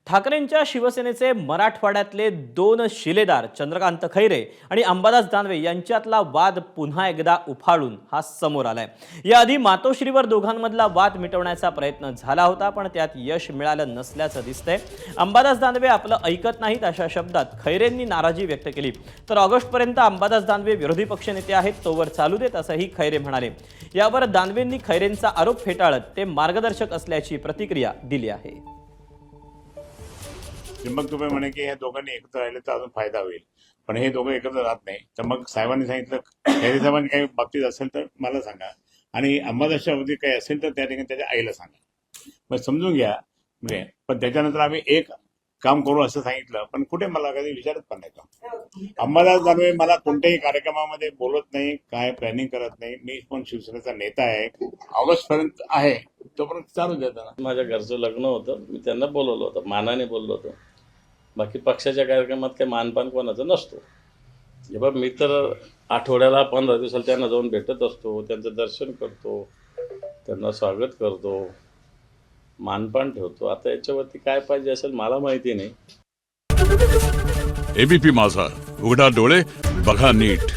ठाकरेंच्या शिवसेनेचे मराठवाड्यातले दोन शिलेदार चंद्रकांत खैरे आणि अंबादास दानवे यांच्यातला वाद पुन्हा एकदा उफाळून हा समोर आलाय। याआधी मातोश्रीवर दोघांमधला वाद मिटवण्याचा प्रयत्न झाला होता, पण त्यात यश मिळालं नसल्याचं दिसतंय। अंबादास दानवे आपलं ऐकत नाहीत अशा शब्दात खैरेंनी नाराजी व्यक्त केली। तर ऑगस्टपर्यंत अंबादास दानवे विरोधी पक्षनेते आहेत, तोवर चालू देत असंही खैरे म्हणाले। यावर दानवेंनी खैरेंचा आरोप फेटाळत ते मार्गदर्शक असल्याची प्रतिक्रिया दिली आहे। मग तुम्ही म्हणे की हे दोघांनी एकत्र राहिले तर अजून फायदा होईल, पण हे दोघं एकत्र राहत नाही। तर मग साहेबांनी सांगितलं, खैरे साहेबांनी काही बाबतीत असेल तर मला सांगा, आणि अंबादासच्या बाबतीत काही असेल तर त्या ठिकाणी त्याच्या आईला सांगा, मग समजून घ्या। म्हणजे पण त्याच्यानंतर आम्ही एक काम करू असं सांगितलं, पण कुठे मला कधी विचारत पण नाही का। अंबादास दानवे मला कोणत्याही कार्यक्रमामध्ये बोलत नाही, काय प्लॅनिंग करत नाही। मी पण शिवसेनेचा नेता आहे, ऑगस्ट पर्यंत आहे, तोपर्यंत चालू देताना। माझ्या घरचं लग्न होतं, मी त्यांना बोलवलं होतं, मानाने बोललो होतो। बाकी पक्षाच्या कार्यक्रमात काही मानपान कोणाचं नसतो। जेव्हा मी तर आठवड्याला 15 दिवसाला त्यांना जाऊन भेटत असतो, त्यांचं दर्शन करतो, त्यांना स्वागत करतो, मानपान ठेवतो। आता याच्यावरती काय पाहिजे असेल मला माहिती नाही। एबीपी माझा, उघडा डोळे बघा नीट।